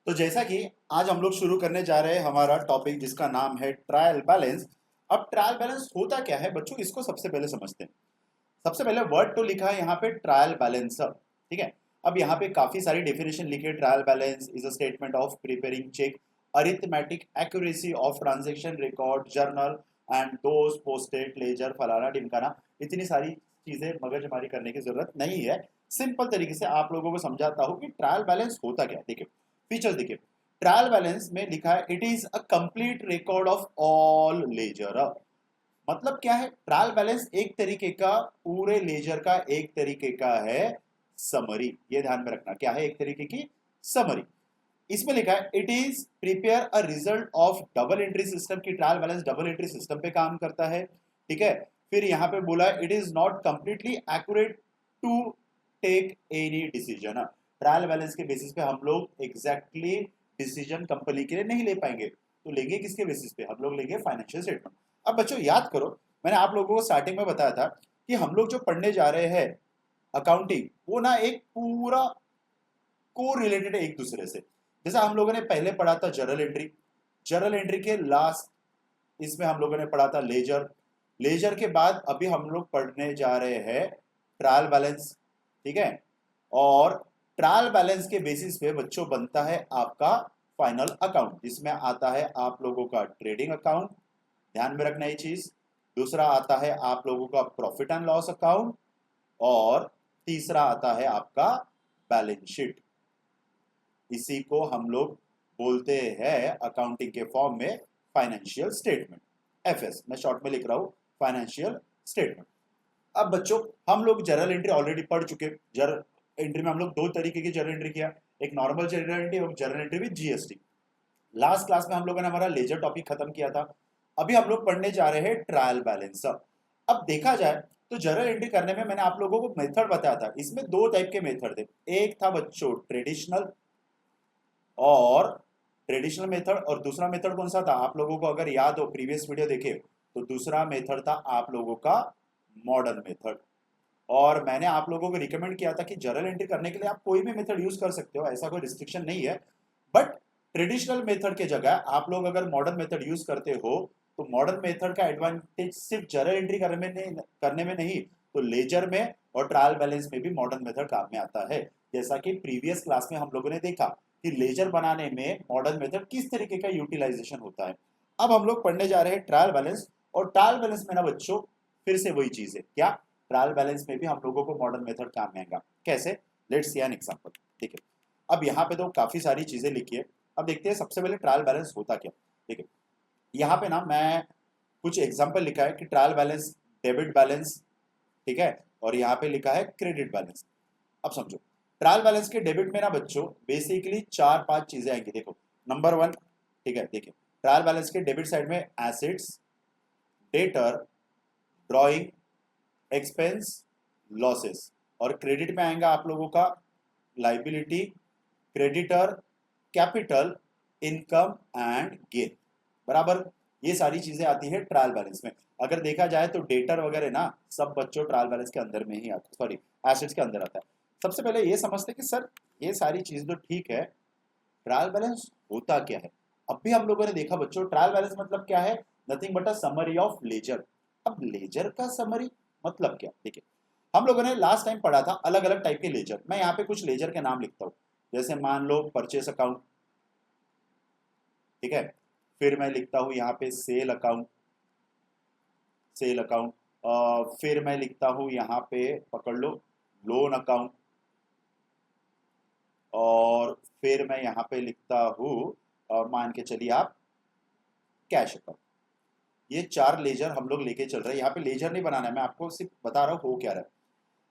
तो जैसा कि आज हम लोग शुरू करने जा रहे हैं हमारा टॉपिक जिसका नाम है ट्रायल बैलेंस। अब ट्रायल बैलेंस होता क्या है बच्चों, इसको सबसे पहले समझते हैं। सबसे पहले वर्ड तो लिखा है यहाँ पे ट्रायल बैलेंस, ठीक है। अब यहाँ पे काफी सारी डेफिनेशन लिखी है। Trial balance is a statement of preparing check arithmetic accuracy of transaction record journal and those posted ledger फलाना ढिमकाना। इतनी सारी चीजें मगजमारी करने की जरूरत नहीं है। सिंपल तरीके से आप लोगों को समझाता हूँ कि ट्रायल बैलेंस होता क्या है। देखिए फीचर्स देखिए, ट्रायल बैलेंस में लिखा है it is a complete record of all ledger. मतलब क्या है, ट्रायल बैलेंस एक तरीके का पूरे लेजर का एक तरीके का है समरी। ये ध्यान में रखना, क्या है, एक तरीके की समरी। इसमें लिखा है it is prepare a result of double entry system की। Trial balance double entry system पे काम करता है, ठीक है। फिर यहां पे बोला it is not completely accurate to take any decision. Trial balance के बेसिस पे हम लोग एग्जैक्टली डिसीजन कंपनी के लिए नहीं ले पाएंगे, तो लेंगे किसके बेसिस पे, हम लोग लेंगे फाइनेंशियल स्टेटमेंट। अब बच्चों याद करो, मैंने आप लोगों को स्टार्टिंग में बताया था कि हम लोग जो पढ़ने जा रहे हैं अकाउंटिंग, वो ना एक पूरा को रिलेटेड है एक दूसरे से। जैसा हम लोगों ने पहले पढ़ा था जर्नल एंट्री, जर्नल एंट्री के लास्ट इसमें हम लोगों ने पढ़ा था लेजर, लेजर के बाद अभी हम लोग पढ़ने जा रहे हैं ट्रायल बैलेंस, ठीक है। और ट्रायल बैलेंस के बेसिस पे बच्चों बनता है आपका फाइनल अकाउंट, जिसमें आता है आप लोगों का ट्रेडिंग अकाउंट, ध्यान में रखना ये चीज। दूसरा आता है आप लोगों का प्रॉफिट एंड लॉस अकाउंट, और तीसरा आता है आपका बैलेंस शीट। इसी को हम लोग बोलते हैं अकाउंटिंग के फॉर्म में फाइनेंशियल स्टेटमेंट, एफएस मैं शॉर्ट में लिख रहा हूं, फाइनेंशियल स्टेटमेंट। अब बच्चों हम लोग जर्नल एंट्री ऑलरेडी पढ़ चुके। जर्नल एंट्री में हम लोग दो तरीके की जर्नल एंट्री किया, एक नॉर्मल जर्नल एंट्री और journal entry with GST. Last class में हम लोगों ने हमारा लेजर टॉपिक खत्म किया था। अभी हम लोग पढ़ने जा रहे हैं ट्रायल बैलेंस। अब देखा जाए तो जर्नल एंट्री करने में मैंने आप लोगों को मेथड बताया था, इसमें दो टाइप के मेथड थे। एक था बच्चों ट्रेडिशनल, और ट्रेडिशनल मेथड, और दूसरा मेथड कौन सा था आप लोगों को अगर याद हो, प्रीवियस वीडियो देखे तो दूसरा मेथड था आप लोगों का मॉडर्न मेथड। और मैंने आप लोगों को रिकमेंड किया था कि जर्नल एंट्री करने के लिए आप कोई भी मेथड यूज कर सकते हो, ऐसा कोई रिस्ट्रिक्शन नहीं है। बट ट्रेडिशनल मेथड के जगह आप लोग अगर मॉडर्न मेथड यूज करते हो तो मॉडर्न मेथड का एडवांटेज सिर्फ जर्नल एंट्री करने में नहीं, तो लेजर में और ट्रायल बैलेंस में भी मॉडर्न मेथड काम में आता है। जैसा कि प्रीवियस क्लास में हम लोगों ने देखा कि लेजर बनाने में मॉडर्न मेथड किस तरीके का यूटिलाइजेशन होता है। अब हम लोग पढ़ने जा रहे हैं ट्रायल बैलेंस, और ट्रायल बैलेंस में ना बच्चों फिर से वही चीज है, क्या, ट्रायल बैलेंस में भी हम लोगों को मॉडर्न मेथड काम में आएगा। कैसे, लेट्स सी एन एग्जांपल। ठीक है, अब यहाँ पे तो काफी सारी चीजें लिखी है। अब देखते हैं सबसे पहले ट्रायल बैलेंस होता क्या। देखिए यहाँ पे ना मैं कुछ एग्जांपल लिखा है कि ट्रायल बैलेंस डेबिट बैलेंस, ठीक है, और यहाँ पे लिखा है क्रेडिट बैलेंस। अब समझो ट्रायल बैलेंस के डेबिट में ना बच्चों बेसिकली चार पांच चीजें आएंगी। देखो नंबर वन, ठीक है, देखिए ट्रायल बैलेंस के डेबिट साइड में assets, debtor, drawing, expense, losses. और क्रेडिट में आएगा आप लोगों का liability, creditor, capital, income and gain. बराबर, ये सारी चीजें आती है ट्रायल बैलेंस में। अगर देखा जाए तो डेटर वगैरह ना सब बच्चों ट्रायल बैलेंस के अंदर में ही आता है, सॉरी एसेट्स के अंदर आता है। सबसे पहले ये समझते हैं कि सर ये सारी चीज तो ठीक है, ट्रायल बैलेंस होता क्या है। अब भी हम लोगों ने देखा बच्चों ट्रायल बैलेंस मतलब क्या है, nothing but a summary of ledger. अब लेजर का समरी मतलब क्या, देखिए हम लोगों ने लास्ट टाइम पढ़ा था अलग अलग टाइप के लेजर। मैं यहाँ पे कुछ लेजर के नाम लिखता हूँ, जैसे मान लो परचेस अकाउंट, ठीक है। फिर मैं लिखता हूँ यहाँ पे सेल अकाउंट, सेल अकाउंट। फिर मैं लिखता हूँ यहाँ पे पकड़ लो लोन अकाउंट, और फिर मैं यहाँ पे लिखता हूँ मान के चलिए आप कैश अकाउंट। ये चार लेजर हम लोग लेके चल रहे हैं। यहाँ पे लेजर नहीं बनाना है, मैं आपको सिर्फ बता रहा हूँ हो क्या रहा है।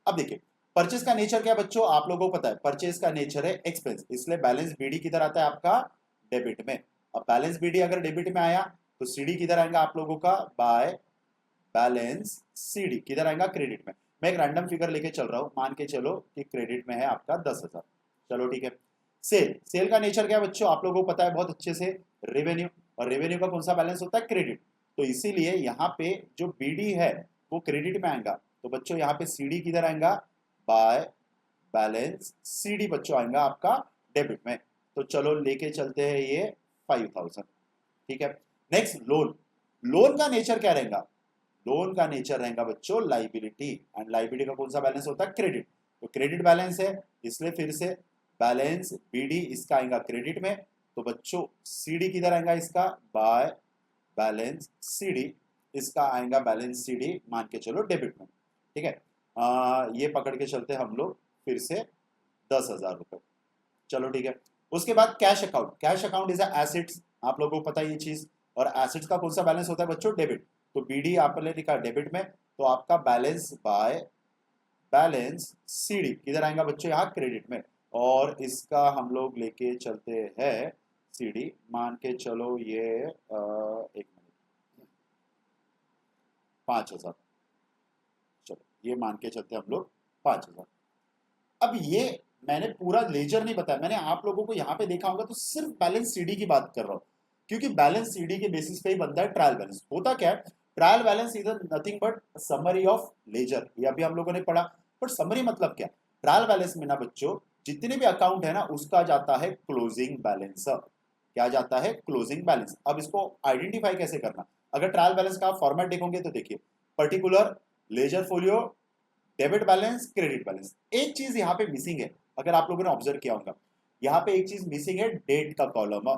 अब देखिए परचेस का नेचर क्या है बच्चों, आप लोगों को पता है परचेस का नेचर है एक्सपेंस, इसलिए बैलेंस बीडी किधर आता है आपका, डेबिट में। अब बैलेंस बीडी अगर डेबिट में आया तो सीडी किधर आएगा आप लोगों का, बाय बैलेंस सीडी किधर आएगा, क्रेडिट में। मैं एक रैंडम फिगर लेके चल रहा हूँ, मान के चलो कि क्रेडिट में है आपका 10,000। चलो ठीक है। सेल, सेल का नेचर क्या है बच्चों, आप लोगों को पता है बहुत अच्छे से, रेवेन्यू। और रेवेन्यू का कौन सा बैलेंस होता है, क्रेडिट। तो इसीलिए यहाँ पे जो बीडी है वो क्रेडिट में आएगा, तो बच्चों यहाँ पे सीडी किधर आएगा, बाय बैलेंस सीडी बच्चों आएगा आपका डेबिट में। तो चलो लेके चलते हैं ये 5000। ठीक है। Next loan. लोन का नेचर क्या रहेगा? लोन का नेचर रहेगा बच्चों लाइबिलिटी, एंड लाइबिलिटी का कौन सा बैलेंस होता है? क्रेडिट। तो क्रेडिट बैलेंस है, इसलिए फिर से बैलेंस बीडी इसका आएगा क्रेडिट में। तो बच्चों सीडी किधर आएगा इसका? बाय बैलेंस सीडी, इसका आएगा बैलेंस सीडी मान के चलो डेबिट में। ठीक है। ये पकड़ के चलते हम लोग फिर से 10,000 रुपए। चलो ठीक है। उसके बाद cash account. Cash account is assets, आप लोगों को पता है ये चीज। और एसेट्स का कौन सा बैलेंस होता है बच्चों? डेबिट। तो बीडी आपने लिखा डेबिट में, तो आपका बैलेंस बाय बैलेंस सीडी किधर आएगा बच्चों? यहाँ क्रेडिट में। और इसका हम लोग लेके चलते हैं सीडी मान के चलो ये एक मिनट 5,000। चलो ये मान के चलते हम लोग 5,000। अब ये मैंने पूरा लेजर नहीं बताया, मैंने आप लोगों को यहाँ पे देखा होगा तो सिर्फ बैलेंस सीडी की बात कर रहा हूँ, क्योंकि बैलेंस सीडी के बेसिस पे ही बनता है ट्रायल बैलेंस। होता क्या है? Trial balance is nothing but summary of ledger, ये अभी हम लोगों ने पढ़ा। पर समरी मतलब क्या? ट्रायल बैलेंस में ना बच्चों जितने भी अकाउंट है ना उसका जाता है क्लोजिंग बैलेंस। क्या जाता है? Closing balance. अब इसको आइडेंटिफाई कैसे करना? अगर ट्रायल बैलेंस का फॉर्मेट देखोगे तो देखिए, particular, ledger folio, debit balance, credit balance. एक चीज यहाँ पे मिसिंग है, अगर आप लोगों ने ऑब्जर्व किया होगा, यहाँ पे एक चीज मिसिंग है, डेट का कॉलम।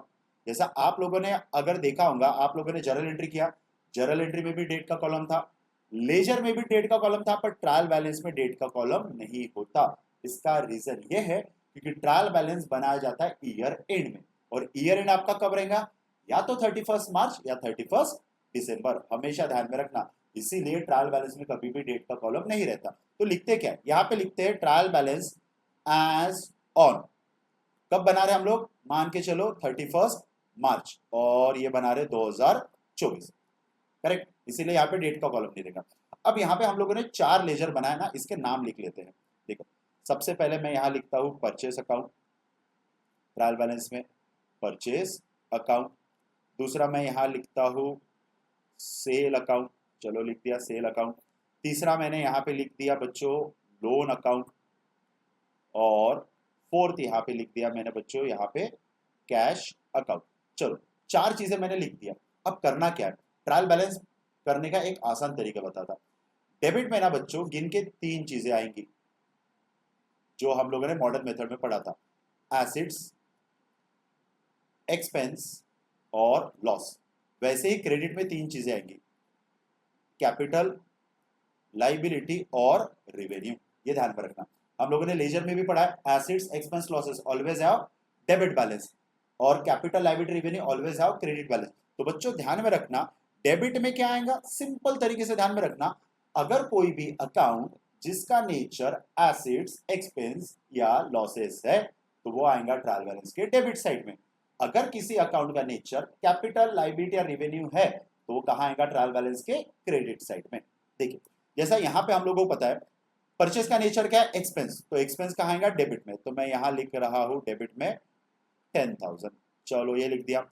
जैसा आप लोगों ने अगर देखा होगा, आप लोगों ने जर्नल एंट्री किया, जर्नल एंट्री में भी डेट का कॉलम था, लेजर में भी डेट का कॉलम था, पर ट्रायल बैलेंस में डेट का कॉलम नहीं होता। इसका रीजन ये है क्योंकि ट्रायल बैलेंस बनाया जाता है ईयर एंड में, और ईयर एंड आपका कब रहेगा? या तो 31 मार्च या 31 दिसंबर, हमेशा ध्यान में रखना। इसीलिए ट्रायल बैलेंस में कभी भी डेट का कॉलम नहीं रहता। तो लिखते क्या है? यहाँ पे लिखते हैं ट्रायल बैलेंस एज ऑन। कब बना रहे हम लोग? मान के चलो 31 मार्च, और ये बना रहे 2024। करेक्ट। इसीलिए यहाँ पे डेट का कॉलम नहीं रहेगा। अब यहाँ पे हम लोगों ने 4 लेजर बनाया ना, इसके नाम लिख लेते हैं। देखो, सबसे पहले मैं यहाँ लिखता हूँ परचेस अकाउंट, ट्रायल बैलेंस में परचेस अकाउंट। दूसरा मैं यहाँ लिखता हूँ सेल अकाउंट, चलो लिख दिया सेल अकाउंट। तीसरा मैंने यहाँ पे लिख दिया बच्चों लोन अकाउंट, और फोर्थ यहाँ पे लिख दिया मैंने बच्चों यहाँ पे कैश अकाउंट। चलो 4 चीजें मैंने लिख दिया। अब करना क्या है? ट्रायल बैलेंस करने का एक आसान तरीका बताता। डेबिट में ना बच्चों गिन के 3 चीजें आएंगी जो हम लोगों ने मॉडर्न मेथड में पढ़ा था, एसिड्स, एक्सपेंस और लॉस। वैसे ही क्रेडिट में 3 चीजें आएंगी, कैपिटल, लाइबिलिटी और रेवेन्यू। ये ध्यान में रखना। हम लोगों ने लेजर में भी पढ़ा है, assets, expenses, losses always have debit balance, और capital, liability, revenue always have credit balance. तो बच्चों ध्यान में रखना, डेबिट में क्या आएगा? सिंपल तरीके से ध्यान में रखना, अगर कोई भी अकाउंट जिसका नेचर एसेट्स, एक्सपेंस या लॉसेस है तो वो आएगा ट्रायल बैलेंस के डेबिट साइड में। अगर किसी अकाउंट का नेचर कैपिटल, लाइबिलिटी या रेवेन्यू है तो वो कहाँ आएगा? ट्रायल बैलेंस के क्रेडिट साइड में। देखिए, जैसा यहाँ पे हम लोगों को पता है परचेस का नेचर क्या है? एक्सपेंस, तो एक्सपेंस कहाँ आएगा? डेबिट में। तो मैं यहाँ लिख रहा हूँ डेबिट में 10,000। चलो ये लिख दिया।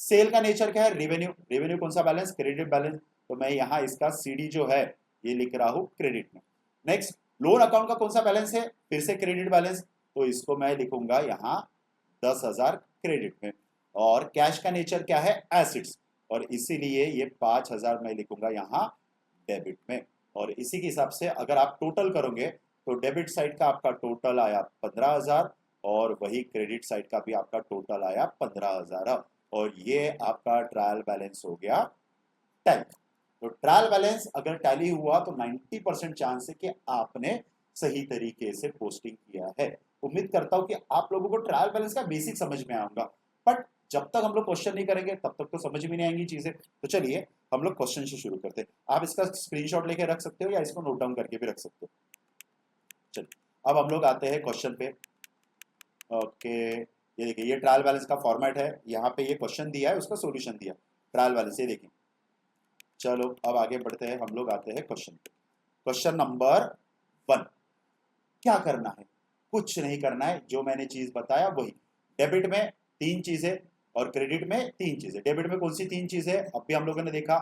सेल का नेचर क्या है? रेवेन्यू। रेवेन्यू कौन सा बैलेंस? Credit balance. तो मैं यहाँ इसका सीडी जो है ये लिख रहा हूँ क्रेडिट में। नेक्स्ट, लोन अकाउंट का कौन सा बैलेंस है? फिर से क्रेडिट बैलेंस, तो इसको मैं लिखूंगा यहाँ 10,000 क्रेडिट में। और कैश का नेचर क्या है? एसिड्स, और इसीलिए ये 5,000 मैं लिखूंगा यहाँ डेबिट में। और इसी के हिसाब से अगर आप टोटल करोगे तो डेबिट साइड का आपका टोटल आया 15,000, और वही क्रेडिट साइड का भी आपका टोटल आया 15,000, और ये आपका ट्रायल बैलेंस हो गया टैली। तो ट्रायल बैलेंस अगर टैली हुआ तो 90% चांस है कि आपने सही तरीके से पोस्टिंग किया है। उम्मीद करता हूं कि आप लोगों को ट्रायल बैलेंस का बेसिक समझ में आऊंगा, बट जब तक हम लोग क्वेश्चन नहीं करेंगे तब तक तो समझ में नहीं आएंगी चीजें। तो चलिए हम लोग क्वेश्चन से शुरू करते हैं। आप इसका स्क्रीनशॉट लेके रख सकते हो या इसको नोट डाउन करके भी रख सकते हो। चलिए अब हम लोग आते हैं क्वेश्चन पे। ओके, ये देखिए, ये ट्रायल बैलेंस का फॉर्मेट है। यहाँ पे ये क्वेश्चन दिया है, उसका सॉल्यूशन दिया, ट्रायल बैलेंस, ये देखिए। चलो अब आगे बढ़ते हैं, हम लोग आते हैं क्वेश्चन पे। क्वेश्चन नंबर 1, क्या करना है? कुछ नहीं करना है, जो मैंने चीज बताया वही। डेबिट में 3 चीजें और क्रेडिट में 3 चीजें। डेबिट में कौन सी 3 चीजें? अब भी हम लोगों ने देखा,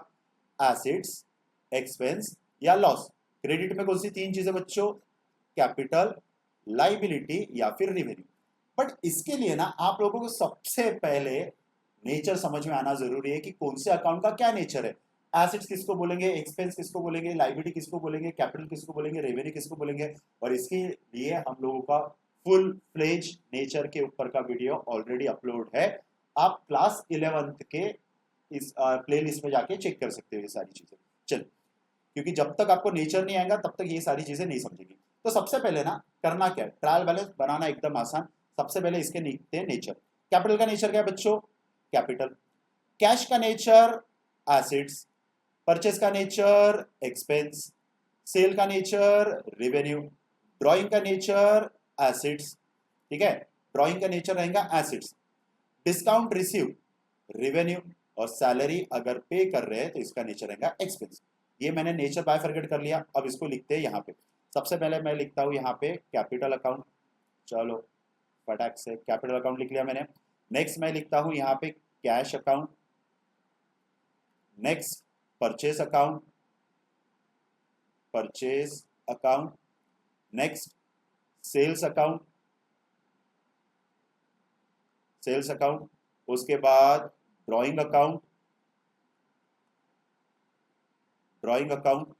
एसेट्स, एक्सपेंस या लॉस। क्रेडिट में कौन सी 3 चीजें बच्चों? कैपिटल, लाइबिलिटी या फिर रेवेन्यू। बट इसके लिए ना आप लोगों को सबसे पहले नेचर समझ में आना जरूरी है कि कौन से अकाउंट का क्या नेचर है। एसेट्स किसको बोलेंगे, एक्सपेंस किसको बोलेंगे, लाइबिलिटी किसको बोलेंगे, कैपिटल किसको बोलेंगे, रेवेन्यू किसको बोलेंगे। और इसके लिए हम लोगों का फुल फ्लेज नेचर के ऊपर का वीडियो ऑलरेडी अपलोड है। आप क्लास 11th के इस प्लेलिस्ट में जाके चेक कर सकते हो ये सारी चीजें। चलो, क्योंकि जब तक आपको नेचर नहीं आएगा तब तक ये सारी चीजें नहीं समझेगी। तो सबसे पहले ना करना क्या है, ट्रायल बैलेंस बनाना एकदम आसान। सबसे पहले इसके लिखते हैं नेचर। कैपिटल का नेचर क्या है बच्चों, कैपिटल। कैश का नेचर एसिड्स। परचेस का नेचर एक्सपेंस। सेल का नेचर रेवेन्यू। ड्राइंग का नेचर एसिड्स, ठीक है, ड्राइंग का नेचर रहेगा एसिड्स। डिस्काउंट रिसीव रेवेन्यू, और सैलरी अगर पे कर रहे हैं तो इसका नेचर रहेगा एक्सपेंस। ये मैंने नेचर बायफरगेट कर लिया। अब इसको लिखते हैं यहाँ पे। सबसे पहले मैं लिखता हूँ यहाँ पे कैपिटल अकाउंट। चलो फटाक से कैपिटल अकाउंट लिख लिया मैंने। नेक्स्ट मैं लिखता हूँ यहाँ पे cash account. Next purchase account, purchase account. Next sales account, sales account. उसके बाद ड्राइंग अकाउंट, ड्राइंग अकाउंट।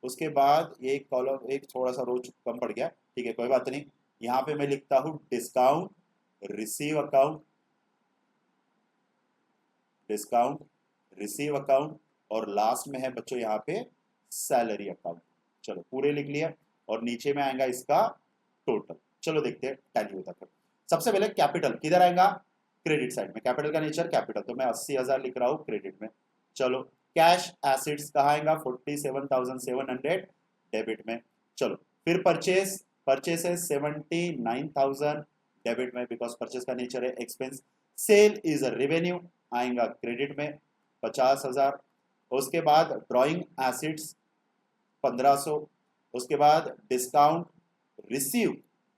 उसके बाद एक कॉलम, एक थोड़ा सा रो कम पड़ गया, ठीक है कोई बात नहीं। यहाँ पे मैं लिखता हूँ discount receive account, discount receive account. और लास्ट में है बच्चों यहाँ पे सैलरी अकाउंट। चलो पूरे लिख लिया। और नीचे में आएगा इसका टोटल। चलो देखते हैं टैली होता है। सबसे पहले कैपिटल किधर आएगा, क्रेडिट साइड में। कैपिटल का नेचर कैपिटल, तो मैं 80,000 लिख रहा हूँ क्रेडिट में। चलो कैश एसिड्स कहाँ आएगा, 47,700 डेबिट में। चलो फिर परचेस, परचेस है 79,000 डेबिट में, बिकॉज परचेस का नेचर है एक्सपेंस। सेल इज रेवेन्यू, आएगा क्रेडिट में 50,000। उसके बाद ड्राइंग एसिड्स 1500। उसके बाद डिस्काउंट रिसीव,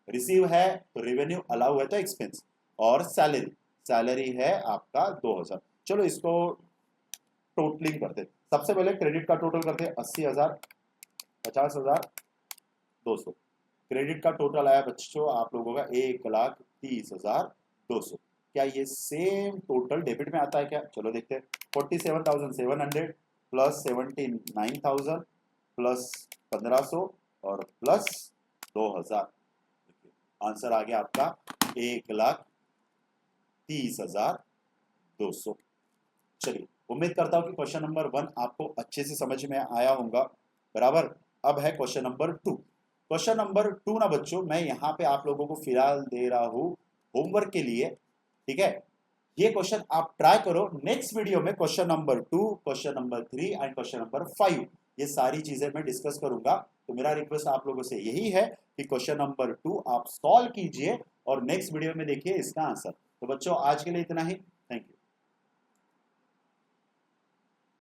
रिसीव है तो रेवेन्यू, अलाउ है तो एक्सपेंस। और सैलरी, सैलरी है आपका 2000। चलो इसको टोटलिंग करते हैं। सबसे पहले क्रेडिट का टोटल करते हैं 80,000, 50,000, 200। क्रेडिट का टोटल आया बच्चों आप लोगों का 1,30,200। क्या ये सेम टोटल डेबिट में आता है क्या, चलो देखते हैं। 47,700 प्लस 79,000 प्लस 1500 और प्लस 2000। आंसर आ गया आपका 1,30,200। चलिए उम्मीद करता हूं कि क्वेश्चन नंबर 1 आपको अच्छे से समझ में आया होगा, बराबर। अब है क्वेश्चन नंबर 2। क्वेश्चन नंबर 2 ना बच्चों मैं यहाँ पे आप लोगों को फिलहाल दे रहा हूँ होमवर्क के लिए, ठीक है। ये क्वेश्चन आप ट्राई करो। नेक्स्ट वीडियो में question number 2, question number 3 and question number 5 ये सारी चीजें मैं डिस्कस करूंगा। तो मेरा रिक्वेस्ट आप लोगों से यही है कि क्वेश्चन नंबर 2 आप सॉल्व कीजिए और नेक्स्ट वीडियो में देखिए इसका आंसर। तो बच्चों आज के लिए इतना ही।